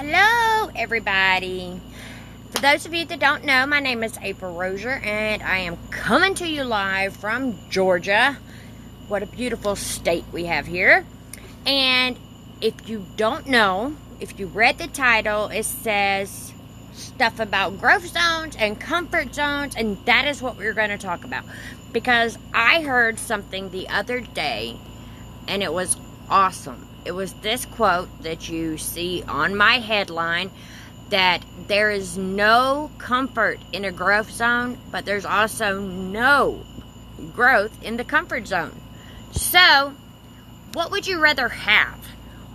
Hello, everybody. For those of you that don't know, my name is April Rozier, and I am coming to you live from Georgia. What a beautiful state we have here. And if you don't know, if you read the title, it says stuff about growth zones and comfort zones, and that is what we're going to talk about. Because I heard something the other day, and it was awesome. It was this quote that you see on my headline, that there is no comfort in a growth zone, but there's also no growth in the comfort zone. So, what would you rather have?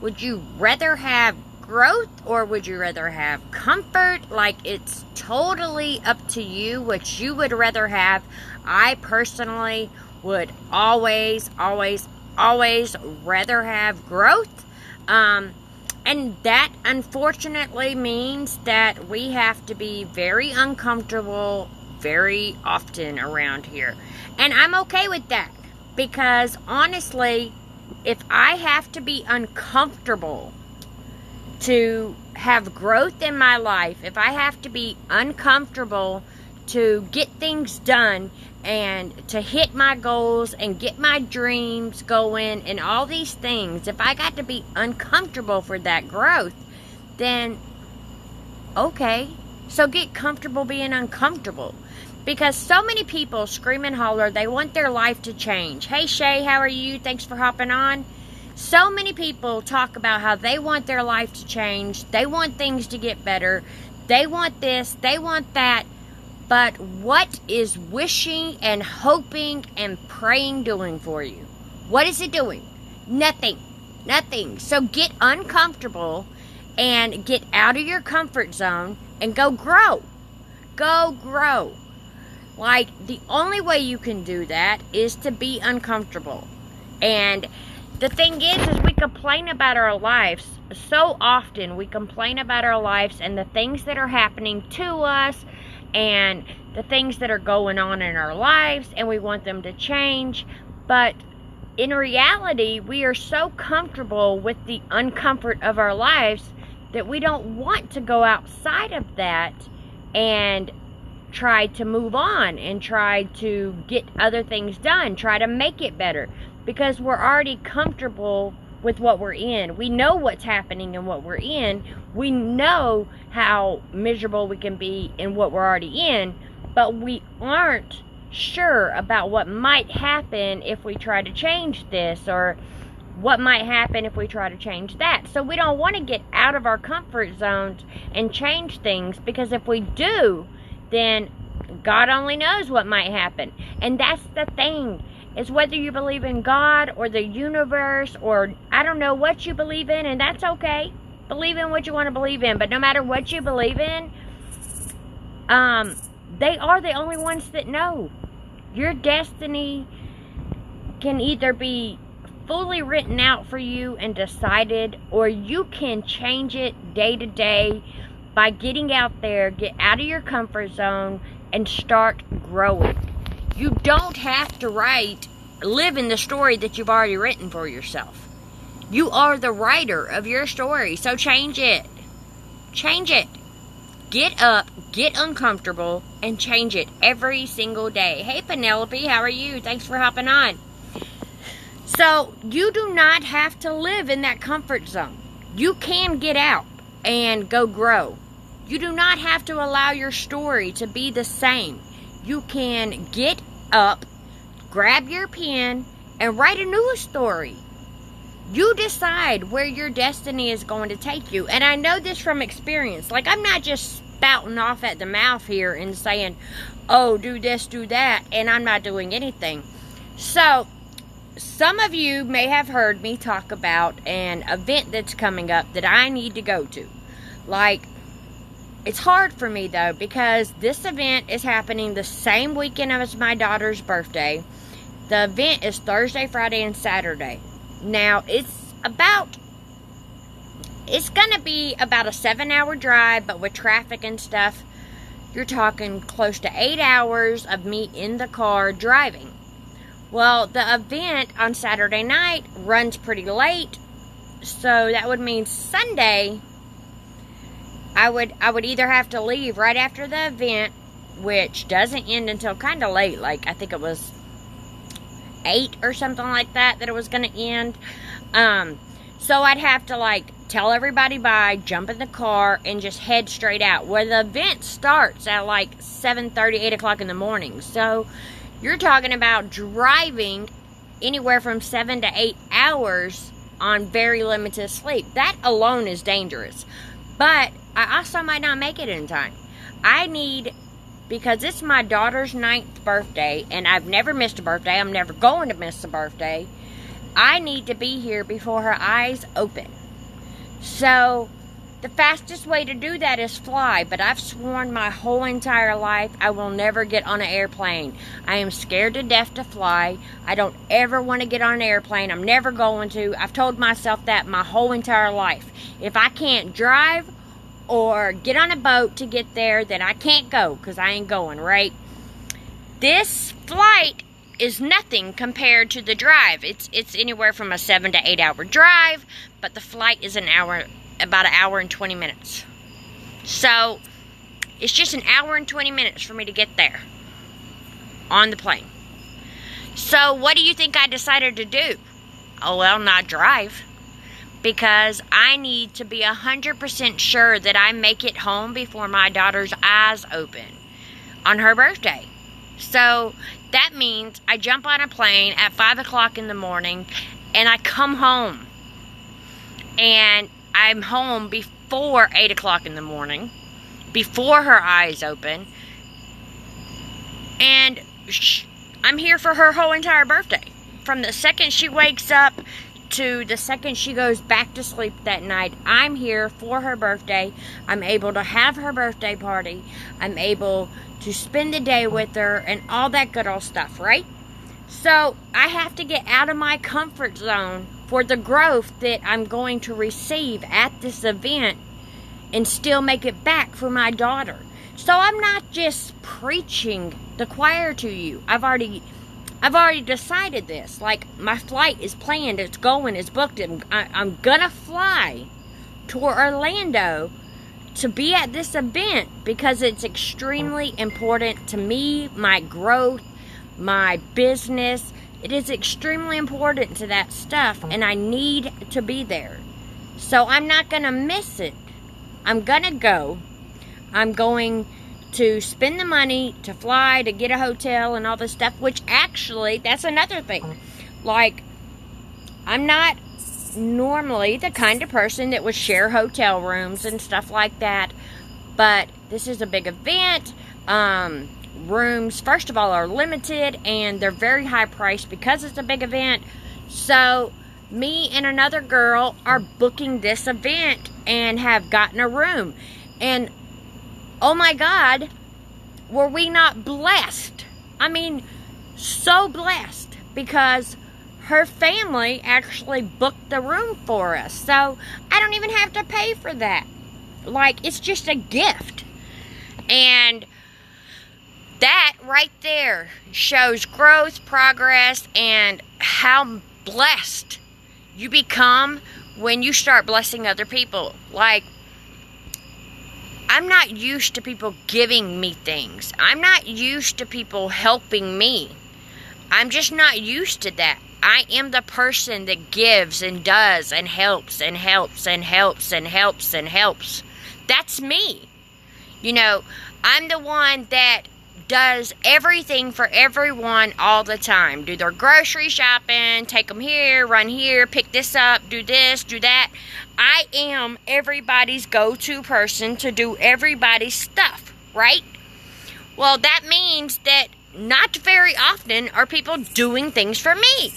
Would you rather have growth, or would you rather have comfort? Like, it's totally up to you what you would rather have. I personally would always rather have growth. And that unfortunately means that we have to be very uncomfortable very often around here. And I'm okay with that, because honestly, if I have to be uncomfortable to have growth in my life, if I have to be uncomfortable to get things done and to hit my goals and get my dreams going and all these things, if I got to be uncomfortable for that growth, then okay, so get comfortable being uncomfortable. Because so many people scream and holler, they want their life to change. Hey Shay, how are you? Thanks for hopping on. So many people talk about how they want their life to change, they want things to get better, they want this, they want that. But what is wishing and hoping and praying doing for you? What is it doing? Nothing. So get uncomfortable and get out of your comfort zone and go grow. Go grow. Like, the only way you can do that is to be uncomfortable. And the thing is we complain about our lives so often. We complain about our lives and the things that are happening to us, and the things that are going on in our lives, and we want them to change. But in reality, we are so comfortable with the uncomfort of our lives that we don't want to go outside of that and try to move on and try to get other things done, try to make it better, because we're already comfortable with what we're in. We know what's happening in what we're in. We know how miserable we can be in what we're already in, but we aren't sure about what might happen if we try to change this, or what might happen if we try to change that. So we don't want to get out of our comfort zones and change things, because if we do, then God only knows what might happen. And that's the thing. Is whether you believe in God or the universe, or I don't know what you believe in, and that's okay. Believe in what you want to believe in, but no matter what you believe in, they are the only ones that know. Your destiny can either be fully written out for you and decided, or you can change it day to day by getting out there, get out of your comfort zone, and start growing. You don't have to live in the story that you've already written for yourself. You are the writer of your story, so change it. Change it. Get up, get uncomfortable, and change it every single day. Hey Penelope, how are you? Thanks for hopping on. So, you do not have to live in that comfort zone. You can get out and go grow. You do not have to allow your story to be the same. You can get up, grab your pen, and write a new story. You decide where your destiny is going to take you. And I know this from experience. Like, I'm not just spouting off at the mouth here and saying, oh, do this, do that, and I'm not doing anything. So, some of you may have heard me talk about an event that's coming up that I need to go to. Like, it's hard for me, though, because this event is happening the same weekend as my daughter's birthday. The event is Thursday, Friday, and Saturday. Now, it's going to be about a 7-hour drive, but with traffic and stuff, you're talking close to 8 hours of me in the car driving. Well, the event on Saturday night runs pretty late, so that would mean Sunday I would either have to leave right after the event, which doesn't end until kind of late, like I think it was 8 or something like that it was going to end. So I'd have to like tell everybody bye, jump in the car, and just head straight out. Where the event starts at like 7:30, 8 o'clock in the morning. So you're talking about driving anywhere from 7 to 8 hours on very limited sleep. That alone is dangerous. But I also might not make it in time. I need, because it's my daughter's 9th birthday, and I've never missed a birthday. I'm never going to miss a birthday. I need to be here before her eyes open. So the fastest way to do that is fly, but I've sworn my whole entire life I will never get on an airplane. I am scared to death to fly. I don't ever want to get on an airplane. I'm never going to. I've told myself that my whole entire life. If I can't drive or get on a boat to get there, then I can't go, because I ain't going, right? This flight is nothing compared to the drive. It's anywhere from a 7 to 8 hour drive, but the flight is about an hour and 20 minutes. So it's just an hour and 20 minutes for me to get there on the plane. So what do you think I decided to do? Oh, well, not drive, because I need to be 100% sure that I make it home before my daughter's eyes open on her birthday. So that means I jump on a plane at 5 o'clock in the morning, and I come home. And I'm home before 8 o'clock in the morning, before her eyes open. And I'm here for her whole entire birthday. From the second she wakes up to the second she goes back to sleep that night, I'm here for her birthday. I'm able to have her birthday party. I'm able to spend the day with her and all that good old stuff, right? So I have to get out of my comfort zone for the growth that I'm going to receive at this event and still make it back for my daughter. So I'm not just preaching the choir to you. I've already decided this. Like, my flight is planned, it's going, it's booked. I'm gonna fly to Orlando to be at this event because it's extremely important to me, my growth, my business. It is extremely important to that stuff, and I need to be there. So I'm not gonna miss it. I'm gonna go. I'm going to spend the money to fly, to get a hotel and all this stuff, which actually, that's another thing. Like, I'm not normally the kind of person that would share hotel rooms and stuff like that, but this is a big event. Rooms, first of all, are limited, and they're very high priced because it's a big event. So me and another girl are booking this event and have gotten a room. And oh my God, were we not blessed? I mean, so blessed, because her family actually booked the room for us. So I don't even have to pay for that. Like, it's just a gift. And that right there shows growth, progress, and how blessed you become when you start blessing other people. Like, I'm not used to people giving me things. I'm not used to people helping me. I'm just not used to that. I am the person that gives and does and helps and helps and helps and helps and helps. That's me. You know, I'm the one that does everything for everyone all the time. Do their grocery shopping, take them here, run here, pick this up, do this, do that. I am everybody's go-to person to do everybody's stuff, right? Well, that means that not very often are people doing things for me.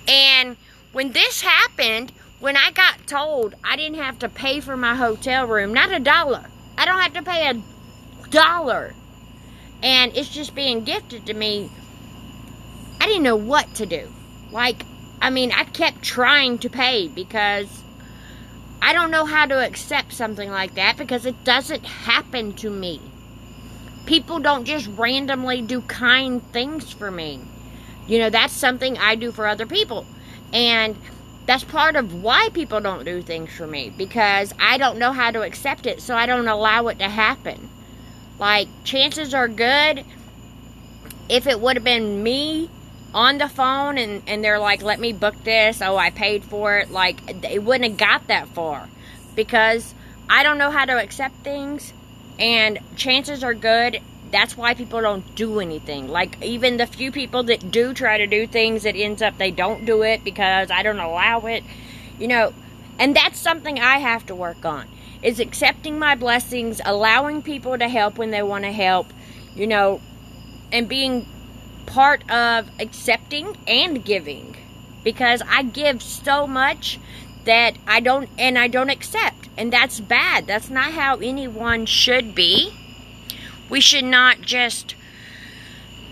And when this happened, when I got told I didn't have to pay for my hotel room, not $1. I don't have to pay $1. And it's just being gifted to me. I didn't know what to do. Like, I mean, I kept trying to pay because I don't know how to accept something like that, because it doesn't happen to me. People don't just randomly do kind things for me. You know, that's something I do for other people. And That's part of why people don't do things for me, because I don't know how to accept it, so I don't allow it to happen. Like, chances are good, if it would have been me on the phone and they're like, let me book this, oh, I paid for it, like, it wouldn't have got that far, because I don't know how to accept things, and chances are good, that's why people don't do anything. Like, even the few people that do try to do things, it ends up they don't do it because I don't allow it, you know. And that's something I have to work on, is accepting my blessings, allowing people to help when they want to help, you know, and being part of accepting and giving, because I give so much that I don't accept, and that's bad. That's not how anyone should be. We should not just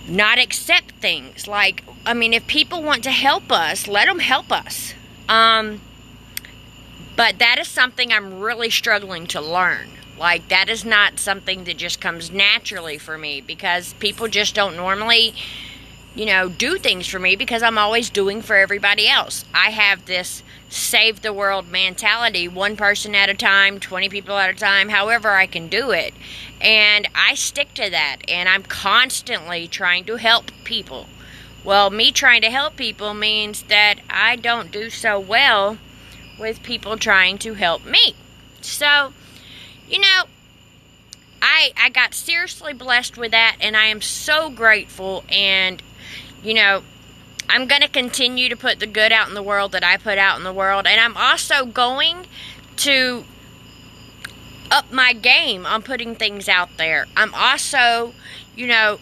not accept things. Like, I mean, if people want to help us, let them help us. But that is something I'm really struggling to learn. Like, that is not something that just comes naturally for me, because people just don't normally, you know, do things for me, because I'm always doing for everybody else. I have this save the world mentality, one person at a time, 20 people at a time, however I can do it. And I stick to that, and I'm constantly trying to help people. Well, me trying to help people means that I don't do so well with people trying to help me. So, you know, I got seriously blessed with that, and I am so grateful. And, you know, I'm going to continue to put the good out in the world that I put out in the world. And I'm also going to up my game on putting things out there. I'm also, you know,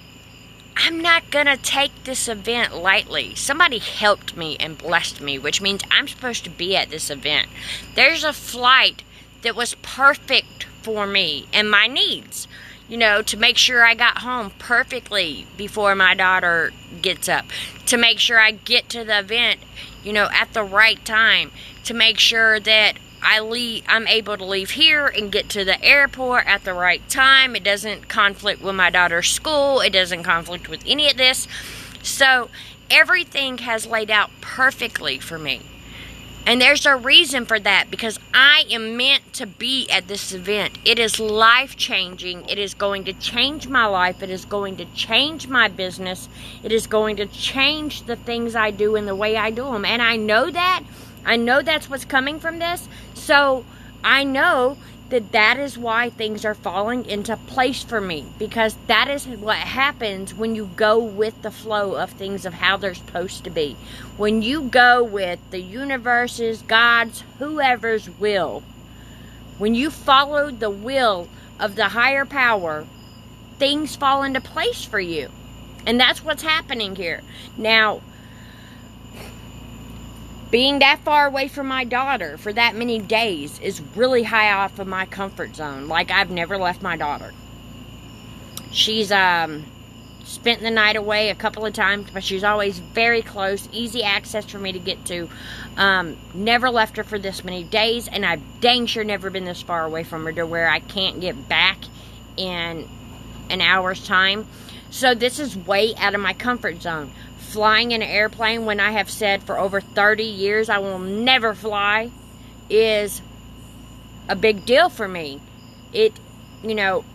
I'm not going to take this event lightly. Somebody helped me and blessed me, which means I'm supposed to be at this event. There's a flight that was perfect for me and my needs, you know, to make sure I got home perfectly before my daughter gets up, to make sure I get to the event, you know, at the right time, to make sure that I'm able to leave here and get to the airport at the right time. It doesn't conflict with my daughter's school. It doesn't conflict with any of this. So everything has laid out perfectly for me. And there's a reason for that, because I am meant to be at this event. It is life-changing. It is going to change my life. It is going to change my business. It is going to change the things I do and the way I do them. And I know that. I know that's what's coming from this. So I know that that is why things are falling into place for me, because that is what happens when you go with the flow of things, of how they're supposed to be. When you go with the universe's, God's, whoever's will, when you follow the will of the higher power, things fall into place for you. And that's what's happening here. Now, being that far away from my daughter for that many days is really high off of my comfort zone. Like, I've never left my daughter. She's spent the night away a couple of times, but she's always very close, easy access for me to get to. Never left her for this many days, and I've dang sure never been this far away from her to where I can't get back in an hour's time. So this is way out of my comfort zone. Flying in an airplane, when I have said for over 30 years I will never fly, is a big deal for me. It, you know,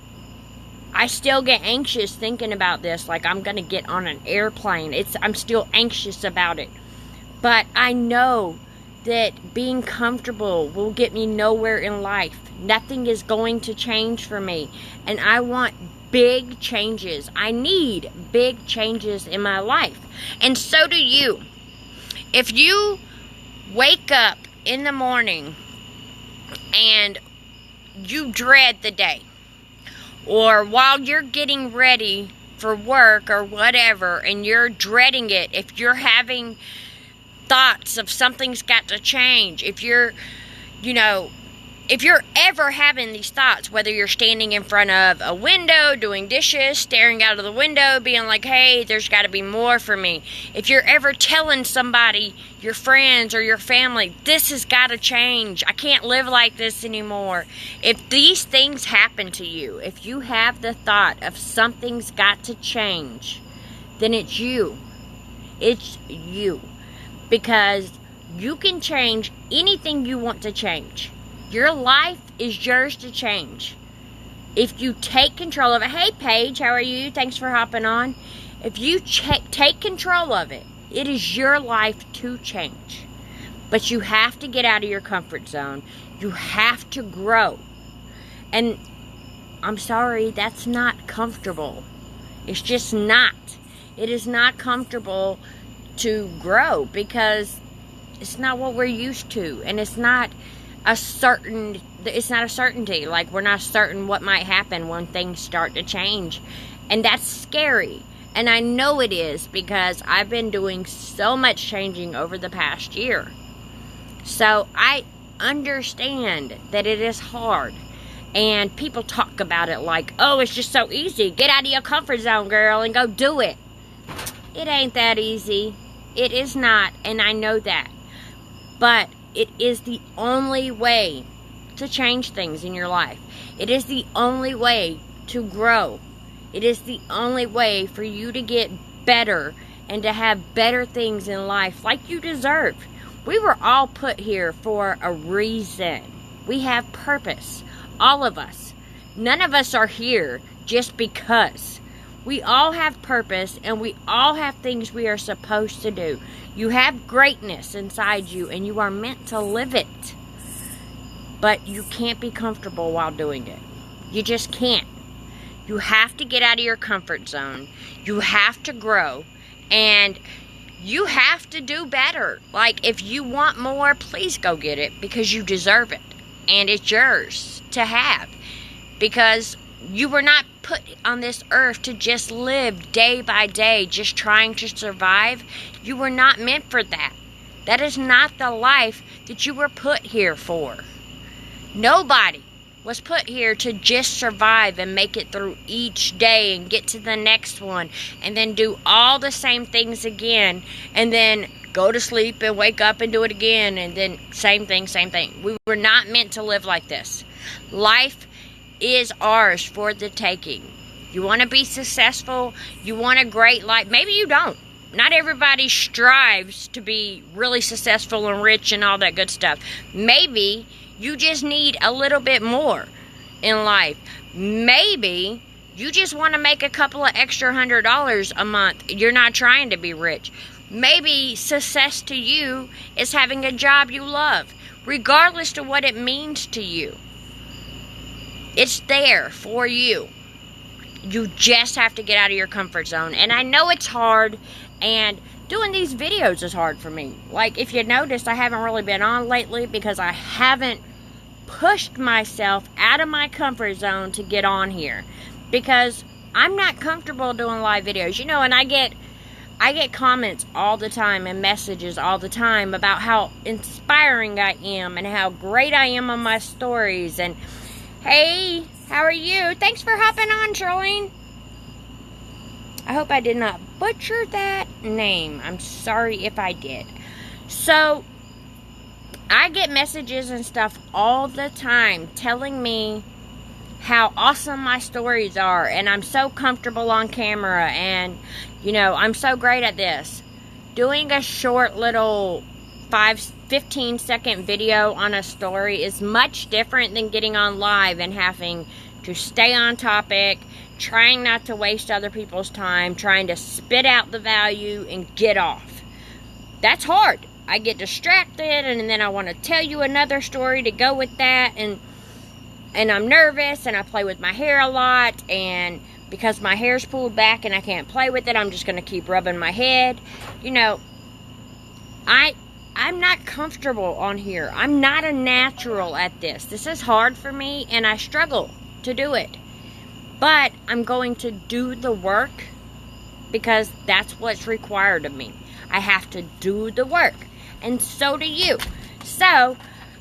I still get anxious thinking about this, like I'm going to get on an airplane. I'm still anxious about it. But I know that being comfortable will get me nowhere in life. Nothing is going to change for me. And I want big changes. I need big changes in my life. And so do you. If you wake up in the morning and you dread the day, or while you're getting ready for work or whatever and you're dreading it, if you're having thoughts of something's got to change, if you're, you know, if you're ever having these thoughts, whether you're standing in front of a window, doing dishes, staring out of the window, being like, hey, there's got to be more for me. If you're ever telling somebody, your friends or your family, this has got to change. I can't live like this anymore. If these things happen to you, if you have the thought of something's got to change, then it's you. It's you. Because You can change anything you want to change. Your life is yours to change. If you take control of it. Hey, Paige, how are you? Thanks for hopping on. If you take control of it, it is your life to change. But you have to get out of your comfort zone. You have to grow. And I'm sorry, that's not comfortable. It's just not. It is not comfortable to grow because it's not what we're used to. And it's not a certainty. Like, we're not certain what might happen when things start to change. And that's scary. And I know it is because I've been doing so much changing over the past year. So I understand that it is hard. And people talk about it like, oh, it's just so easy. Get out of your comfort zone, girl, and go do it. It ain't that easy. It is not, and I know that. But it is the only way to change things in your life. It is the only way to grow. It is the only way for you to get better and to have better things in life like you deserve. We were all put here for a reason. We have purpose. All of us. None of us are here just because. We all have purpose and we all have things we are supposed to do. You have greatness inside you and you are meant to live it. But you can't be comfortable while doing it. You just can't. You have to get out of your comfort zone. You have to grow. And you have to do better. Like, if you want more, please go get it because you deserve it. And it's yours to have. Because you were not put on this earth to just live day by day, just trying to survive. You were not meant for that. That is not the life that you were put here for. Nobody was put here to just survive and make it through each day and get to the next one and then do all the same things again and then go to sleep and wake up and do it again and then same thing, same thing. We were not meant to live like this. Life is ours for the taking. You want to be successful? You want a great life? Maybe you don't. Not everybody strives to be really successful and rich and all that good stuff. Maybe you just need a little bit more in life. Maybe you just want to make a couple of extra $100 a month. You're not trying to be rich. Maybe success to you is having a job you love, regardless of what it means to you. It's there for you. You just have to get out of your comfort zone. And I know it's hard, and doing these videos is hard for me. Like, if you noticed, I haven't really been on lately because I haven't pushed myself out of my comfort zone to get on here. Because I'm not comfortable doing live videos. You know, and I get comments all the time and messages all the time about how inspiring I am and how great I am on my stories. And hey, how are you? Thanks for hopping on, Charlene. I hope I did not butcher that name. I'm sorry if I did. So, I get messages and stuff all the time telling me how awesome my stories are. And I'm so comfortable on camera. And, you know, I'm so great at this. Doing a short little 15-second video on a story is much different than getting on live and having to stay on topic, trying not to waste other people's time, trying to spit out the value and get off. That's hard. I get distracted and then I want to tell you another story to go with that, and I'm nervous and I play with my hair a lot, and because my hair's pulled back and I can't play with it, I'm just going to keep rubbing my head. You know, I'm not comfortable on here. I'm not a natural at this. This is hard for me and I struggle to do it. But I'm going to do the work because that's what's required of me. I have to do the work. And so do you. So,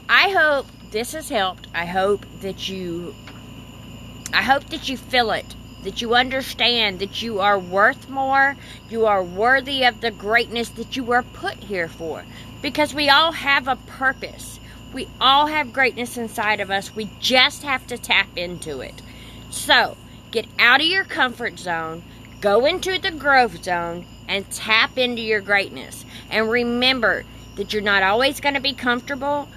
I hope this has helped. I hope that you feel it. That you understand that you are worth more. You are worthy of the greatness that you were put here for. Because we all have a purpose. We all have greatness inside of us. We just have to tap into it. So, get out of your comfort zone. Go into the growth zone and tap into your greatness. And remember, that you're not always going to be comfortable,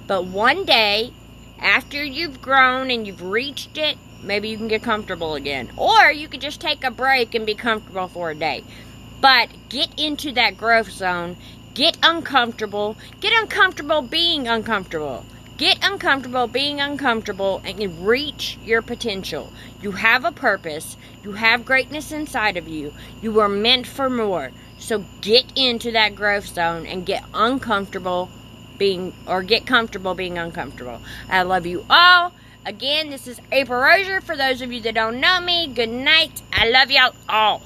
but one day, after you've grown and you've reached it, maybe you can get comfortable again. Or you could just take a break and be comfortable for a day. But get into that growth zone. Get uncomfortable. Get uncomfortable being uncomfortable. Get uncomfortable being uncomfortable and reach your potential. You have a purpose. You have greatness inside of you. You are meant for more. So get into that growth zone and get uncomfortable get comfortable being uncomfortable. I love you all. Again, this is April Rozier. For those of you that don't know me, good night. I love y'all all.